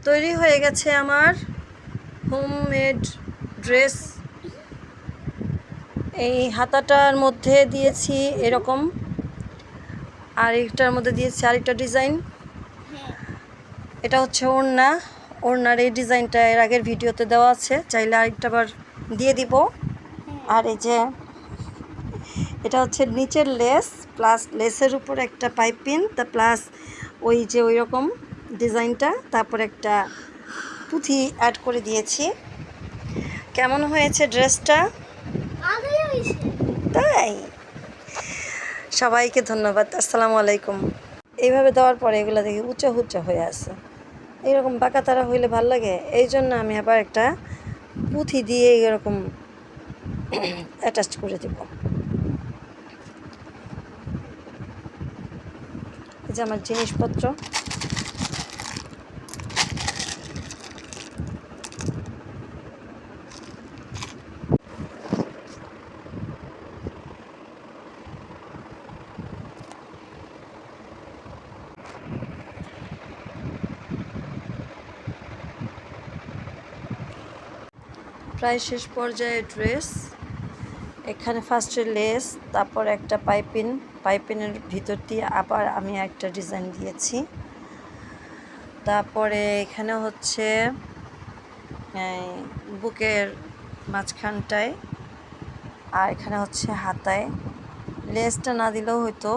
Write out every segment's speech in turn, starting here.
তৈরি হয়ে গেছে আমার হোমমেড ড্রেস। এই হাতাটার মধ্যে দিয়েছি এরকম, আর একটার মধ্যে দিয়েছি আরেকটা ডিজাইন। এটা হচ্ছে ওড়না। ওড়নার এই ডিজাইনটা এর আগের ভিডিওতে দেওয়া আছে, চাইলে আরেকটা বার দিয়ে দিব। আর এই যে এটা হচ্ছে নিচের লেস, প্লাস লেসের উপর একটা পাইপিং, তা প্লাস ওই যে ওই রকম ডিজাইনটা, তারপর একটা পুঁথি অ্যাড করে দিয়েছি। কেমন হয়েছে ড্রেসটা? তাই, সবাইকে ধন্যবাদ। আসসালামু আলাইকুম। এইভাবে দেওয়ার পরে এগুলো দেখি উঁচা উঁচা হয়ে আছে, এইরকম বাঁকা তারা হইলে ভাল লাগে। এই জন্য আমি আবার একটা পুঁথি দিয়ে এরকম অ্যাটাচ করে দেব। এই যে আমার জিনিসপত্র, প্রায় শেষ পর্যায়ে ড্রেস। এখানে ফার্স্টে লেস, তারপর একটা পাইপিনের ভিতর দিয়ে আবার আমি একটা ডিজাইন দিয়েছি। তারপরে এখানে হচ্ছে বুকের মাঝখানটায়, আর এখানে হচ্ছে হাতায়। লেসটা না দিলেও হয়তো,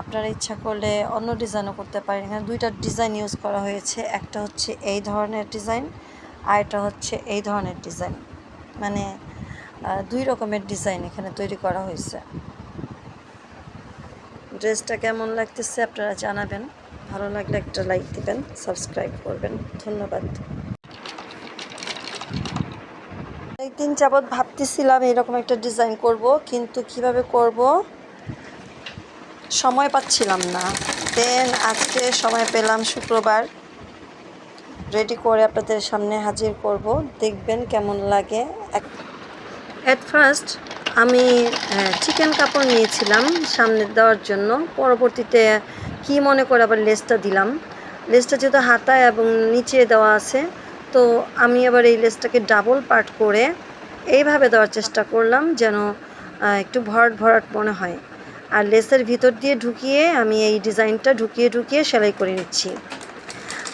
আপনারা ইচ্ছা করলে অন্য ডিজাইনও করতে পারেন। এখানে দুইটা ডিজাইন ইউজ করা হয়েছে, একটা হচ্ছে এই ধরনের ডিজাইন, আর এটা হচ্ছে এই ধরনের ডিজাইন। মানে দুই রকমের ডিজাইন এখানে তৈরি করা হয়েছে। ড্রেসটা কেমন লাগতেছে আপনারা জানাবেন। ভালো লাগলে একটা লাইক দিবেন, সাবস্ক্রাইব করবেন। ধন্যবাদ। এই দিন যাবৎ ভাবতেছিলাম এরকম একটা ডিজাইন করব, কিন্তু কিভাবে করব সময় পাচ্ছিলাম না। দেন আজকে সময় পেলাম, শুক্রবার, রেডি করে আপনাদের সামনে হাজির করব। দেখবেন কেমন লাগে। অ্যাট ফার্স্ট আমি চিকেন কাপড় নিয়েছিলাম সামনে দেওয়ার জন্য, পরবর্তীতে কি মনে করে আবার লেসটা দিলাম। লেসটা যেহেতু হাতায় এবং নিচে দেওয়া আছে, তো আমি আবার এই লেসটাকে ডাবল পার্ট করে এইভাবে দেওয়ার চেষ্টা করলাম, যেন একটু ভরাট ভরাট মনে হয়। আর লেসের ভিতর দিয়ে ঢুকিয়ে আমি এই ডিজাইনটা ঢুকিয়ে সেলাই করে নিচ্ছি।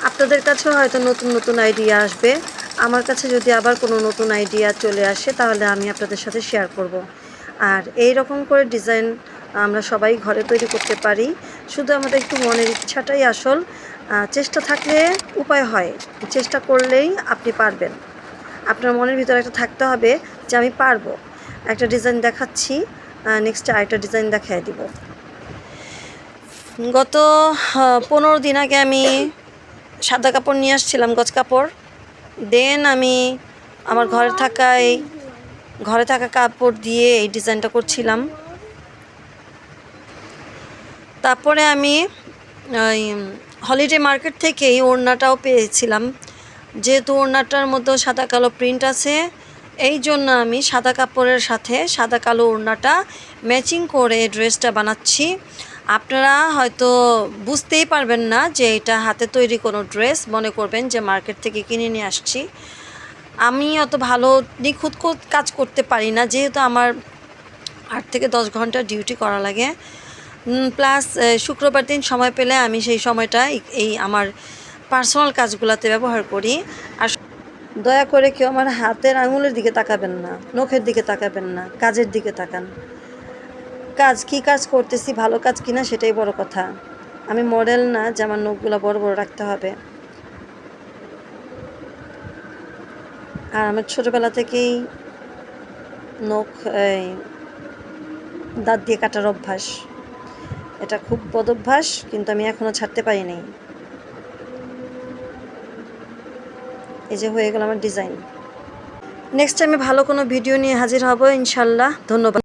আপনাদের কাছেও হয়তো নতুন নতুন আইডিয়া আসবে। আমার কাছে যদি আবার কোনো নতুন আইডিয়া চলে আসে, তাহলে আমি আপনাদের সাথে শেয়ার করব। আর এই রকম করে ডিজাইন আমরা সবাই ঘরে তৈরি করতে পারি, শুধু আমাদের একটু মনের ইচ্ছাটাই আসল। চেষ্টা থাকলে উপায় হয়, চেষ্টা করলেই আপনি পারবেন। আপনার মনের ভিতরে একটা থাকতে হবে যে আমি পারবো। একটা ডিজাইন দেখাচ্ছি, নেক্সট আরেকটা ডিজাইন দেখাই দিব। গত 15 দিন আগে আমি সাদা কাপড় নিয়ে আসছিলাম, গজ কাপড়। দেন আমি আমার ঘরে থাকা কাপড় দিয়ে এই ডিজাইনটা করছিলাম। তারপরে আমি ওই হলিডে মার্কেট থেকে এই ওড়নাটাও পেয়েছিলাম। যেহেতু ওড়নাটার মধ্যেও সাদা কালো প্রিন্ট আছে, এই জন্য আমি সাদা কাপড়ের সাথে সাদা কালো ওড়নাটা ম্যাচিং করে ড্রেসটা বানাচ্ছি। আপনারা হয়তো বুঝতেই পারবেন না যে এটা হাতে তৈরি কোনো ড্রেস, মনে করবেন যে মার্কেট থেকে কিনে নিয়ে আসছি। আমি অত ভালো নিখুঁত কাজ করতে পারি না, যেহেতু আমার 8 থেকে 10 ঘন্টা ডিউটি করা লাগে। প্লাস শুক্রবার দিন সময় পেলে আমি সেই সময়টা এই আমার পার্সোনাল কাজগুলোতে ব্যবহার করি। আর দয়া করে কেউ আমার হাতের আঙুলের দিকে তাকাবেন না, নখের দিকে তাকাবেন না, কাজের দিকে তাকান। কী কাজ করতেছি, ভালো কাজ কিনা সেটাই বড় কথা। আমি মডেল না যে আমার নখগুলো বড় বড় রাখতে হবে। আর আমার ছোটোবেলা থেকেই নখ দাঁত দিয়ে কাটার অভ্যাস। এটা খুব বদ অভ্যাস, কিন্তু আমি এখনও ছাড়তে পারি নাই। এই যে হয়ে গেল আমার ডিজাইন। নেক্সট টাইমে ভালো কোনো ভিডিও নিয়ে হাজির হব ইনশাল্লাহ। ধন্যবাদ।